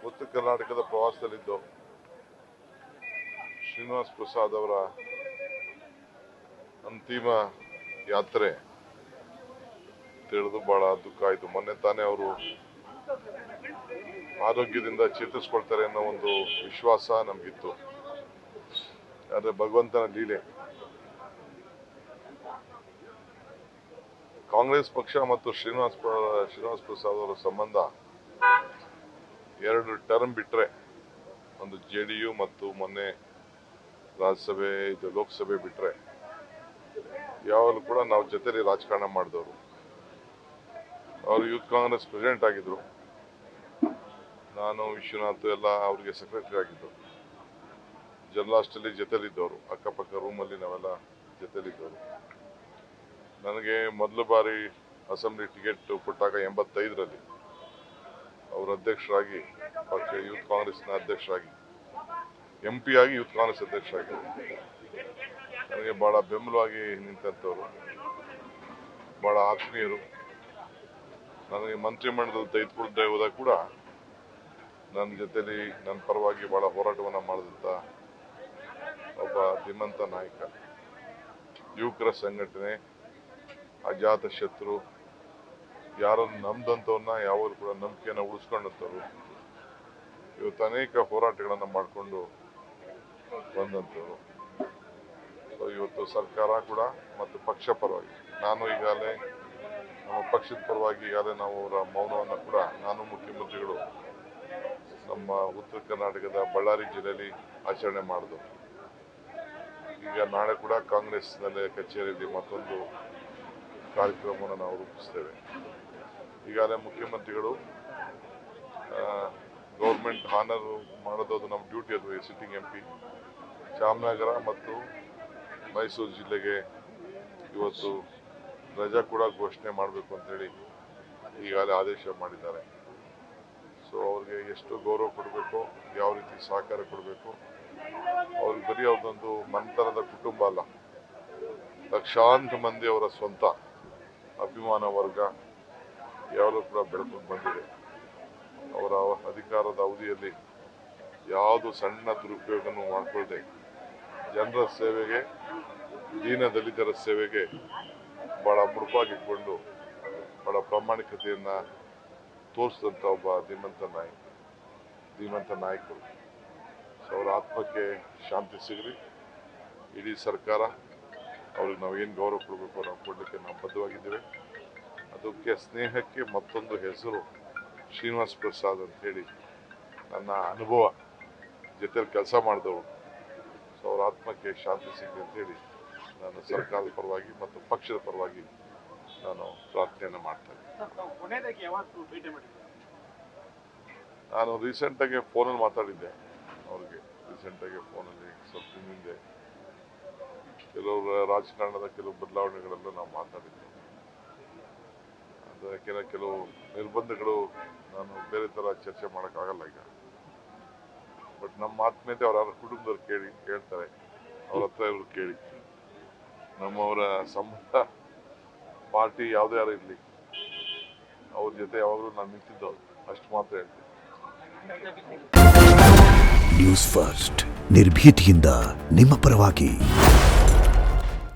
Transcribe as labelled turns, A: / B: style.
A: ಉತ್ತರ ಕರ್ನಾಟಕದ ಪ್ರವಾಸದಲ್ಲಿದ್ದು ಶ್ರೀನಿವಾಸ್ ಪ್ರಸಾದ್ ಅವರ ಅಂತಿಮ ಯಾತ್ರೆ ತಿಳಿದು ಬಹಳ ದುಃಖ ಆಯಿತು. ಮೊನ್ನೆ ತಾನೇ ಅವರು ಆರೋಗ್ಯದಿಂದ ಚೇತರಿಸ್ಕೊಳ್ತಾರೆ ಅನ್ನೋ ಒಂದು ವಿಶ್ವಾಸ ನಮಗಿತ್ತು. ಆದರೆ ಭಗವಂತನ ಲೀಲೆ. ಕಾಂಗ್ರೆಸ್ ಪಕ್ಷ ಮತ್ತು ಶ್ರೀನಿವಾಸ್ ಪ್ರಸಾದ್ ಅವರ ಸಂಬಂಧ 2 ಟರ್ಮ್ ಬಿಟ್ರೆ, ಒಂದು JDU ಮತ್ತು ಮೊನ್ನೆ ರಾಜ್ಯಸಭೆ ಲೋಕಸಭೆ ಬಿಟ್ರೆ ಯಾವಾಗಲೂ ಕೂಡ ನಾವು ಜೊತೆಲಿ ರಾಜಕಾರಣ ಮಾಡಿದವರು. ಅವರು ಯೂತ್ ಕಾಂಗ್ರೆಸ್ ಪ್ರೆಸಿಡೆಂಟ್ ಆಗಿದ್ರು, ನಾನು ವಿಶ್ವನಾಥ್ ಎಲ್ಲ ಅವ್ರಿಗೆ ಸೆಕ್ರೆಟರಿ ಆಗಿದ್ದು. ಜರ್ನಲಾಸ್ಟಲ್ಲಿ ಜೊತೆಲಿದ್ದವರು, ಅಕ್ಕಪಕ್ಕ ರೂಮಲ್ಲಿ ನಾವೆಲ್ಲ ಜೊತೆಲಿದ್ದವರು. ನನಗೆ ಮೊದಲ ಬಾರಿ ಅಸೆಂಬ್ಲಿ ಟಿಕೆಟ್ ಕೊಟ್ಟಾಗ 85ರಲ್ಲಿ ಅವರು ಅಧ್ಯಕ್ಷರಾಗಿ, ಪಕ್ಷ ಯೂತ್ ಕಾಂಗ್ರೆಸ್ನ ಅಧ್ಯಕ್ಷರಾಗಿ, MP ಆಗಿ ಯೂತ್ ಕಾಂಗ್ರೆಸ್ ಅಧ್ಯಕ್ಷರಾಗಿ ನನಗೆ ಬಹಳ ಬೆಂಬಲವಾಗಿ ನಿಂತಂಥವ್ರು, ಬಹಳ ಆತ್ಮೀಯರು. ನನಗೆ ಮಂತ್ರಿಮಂಡಲದಲ್ಲಿ ತೆಗೆದುಕೊಳ್ತಾ ಹೋದಾಗ ಕೂಡ ನನ್ನ ಜೊತೆಲಿ ನನ್ನ ಪರವಾಗಿ ಬಹಳ ಹೋರಾಟವನ್ನು ಮಾಡಿದಂಥ ಒಬ್ಬ ಧೀಮಂತ ನಾಯಕ. ಯುವಕರ ಸಂಘಟನೆ, ಅಜಾತ ಶತ್ರು, ಯಾರನ್ನು ನಂಬಿದಂಥವ್ರನ್ನ ಯಾವಾಗಲೂ ಕೂಡ ನಂಬಿಕೆಯನ್ನು ಉಳಿಸ್ಕೊಂಡಂಥವ್ರು. ಇವತ್ತು ಅನೇಕ ಹೋರಾಟಗಳನ್ನು ಮಾಡಿಕೊಂಡು ಬಂದಂಥವ್ರು. ಇವತ್ತು ಸರ್ಕಾರ ಕೂಡ ಮತ್ತು ಪಕ್ಷ ಪರವಾಗಿ, ನಾನು ಈಗಾಗಲೇ ನಮ್ಮ ಪಕ್ಷದ ಪರವಾಗಿ ಈಗಾಗಲೇ ನಾವು ಅವರ ಮೌನವನ್ನು ಕೂಡ ನಾನು ಮುಖ್ಯಮಂತ್ರಿಗಳು ನಮ್ಮ ಉತ್ತರ ಕರ್ನಾಟಕದ ಬಳ್ಳಾರಿ ಜಿಲ್ಲೆಯಲ್ಲಿ ಆಚರಣೆ ಮಾಡಿದ್ರು. ಈಗ ನಾಳೆ ಕೂಡ ಕಾಂಗ್ರೆಸ್ನಲ್ಲಿ ಕಚೇರಿಯಲ್ಲಿ ಮತ್ತೊಂದು ಕಾರ್ಯಕ್ರಮವನ್ನು ನಾವು ರೂಪಿಸ್ತೇವೆ. ಈಗಾಗಲೇ ಮುಖ್ಯಮಂತ್ರಿಗಳು ಗೌರ್ಮೆಂಟ್ ಹಾನರ್ ಮಾಡೋದು ಅದು ನಮ್ಮ ಡ್ಯೂಟಿ, ಅದು ಸಿಟ್ಟಿಂಗ್ MP. ಚಾಮನಗರ ಮತ್ತು ಮೈಸೂರು ಜಿಲ್ಲೆಗೆ ಇವತ್ತು ರಜಾ ಕೂಡ ಘೋಷಣೆ ಮಾಡಬೇಕು ಅಂತೇಳಿ ಈಗಾಗಲೇ ಆದೇಶ ಮಾಡಿದ್ದಾರೆ. ಸೊ ಅವ್ರಿಗೆ ಎಷ್ಟು ಗೌರವ ಕೊಡಬೇಕು, ಯಾವ ರೀತಿ ಸಹಕಾರ ಕೊಡಬೇಕು, ಅವ್ರಿಗೆ ಬರೀ ಅವ್ರದ್ದೊಂದು ಮಂತರದ ಕುಟುಂಬ ಅಲ್ಲ, ಲಕ್ಷಾಂತರ ಮಂದಿ ಅವರ ಸ್ವಂತ ಅಭಿಮಾನ ವರ್ಗ ಯಾವಾಗಲೂ ಕೂಡ ಬೆಳ್ಕೊಂಡು ಬಂದಿದೆ. ಅವರ ಅಧಿಕಾರದ ಅವಧಿಯಲ್ಲಿ ಯಾವುದು ಸಣ್ಣ ದುರುಪಯೋಗವನ್ನು ಮಾಡಿಕೊಳ್ಳದೆ ಜನರ ಸೇವೆಗೆ, ದೀನ ದಲಿತರ ಸೇವೆಗೆ ಬಹಳ ಮುಡುಪಾಗಿಟ್ಕೊಂಡು ಬಹಳ ಪ್ರಾಮಾಣಿಕತೆಯನ್ನು ತೋರಿಸಿದಂಥ ಒಬ್ಬ ಧೀಮಂತ ನಾಯಕರು. ಸೊ ಅವರ ಆತ್ಮಕ್ಕೆ ಶಾಂತಿ ಸಿಗಲಿ. ಇಡೀ ಸರ್ಕಾರ ಅವ್ರಿಗೆ ನಾವೇನು ಗೌರವ ಕೊಡಬೇಕು ನಾವು ಕೊಡಲಿಕ್ಕೆ ನಾವು ಬದ್ಧವಾಗಿದ್ದೇವೆ. ಅದಕ್ಕೆ ಸ್ನೇಹಕ್ಕೆ ಮತ್ತೊಂದು ಹೆಸರು ಶ್ರೀನಿವಾಸ್ ಪ್ರಸಾದ್ ಅಂತೇಳಿ ನನ್ನ ಅನುಭವ, ಜೊತೆಯಲ್ಲಿ ಕೆಲಸ ಮಾಡಿದವರು. ಸೊ ಅವರ ಆತ್ಮಕ್ಕೆ ಶಾಂತಿ ಸಿಗಲಿ ಅಂತೇಳಿ ನಾನು ಸರ್ಕಾರದ ಪರವಾಗಿ ಮತ್ತು ಪಕ್ಷದ ಪರವಾಗಿ ನಾನು ಪ್ರಾರ್ಥನೆಯನ್ನು ಮಾಡ್ತೇನೆ. ನಾನು ರೀಸೆಂಟಾಗಿ ಫೋನಲ್ಲಿ ಮಾತಾಡಿದ್ದೆ ಅವ್ರಿಗೆ. ಫೋನಲ್ಲಿ ಸ್ವಲ್ಪ ಹಿಂದೆ ಕೆಲವರ ರಾಜಕಾರಣದ ಕೆಲವು ಬದಲಾವಣೆಗಳೆಲ್ಲ ನಾವು ಮಾತಾಡಿದ್ದೆ. ಅದಕ್ಕೆ ಕೆಲವು ನಿರ್ಬಂಧಗಳು ನಾನು ಬೇರೆ ಥರ ಚರ್ಚೆ ಮಾಡೋಕ್ಕಾಗಲ್ಲ ಈಗ. ಬಟ್ ನಮ್ಮ ಆತ್ಮೀಯತೆ ಅವರ ಕುಟುಂಬದವ್ರು ಕೇಳ್ತಾರೆ, ಅವ್ರ ಹತ್ರ ಇವರು ಕೇಳಿ. ನಮ್ಮವರ ಸಂಬಂಧ ಪಾರ್ಟಿ ಯಾವುದೇ ಯಾರು ಇರಲಿ, ಅವ್ರ ಜೊತೆ ಯಾವಾಗಲೂ ನಾನು ನಿಂತಿದ್ದವ್ರು, ಅಷ್ಟು ಮಾತ್ರ ಹೇಳ್ತೀನಿ.
B: ನ್ಯೂಸ್ ಫಸ್ಟ್, ನಿರ್ಭೀತಿಯಿಂದ ನಿಮ್ಮ ಪರವಾಗಿ.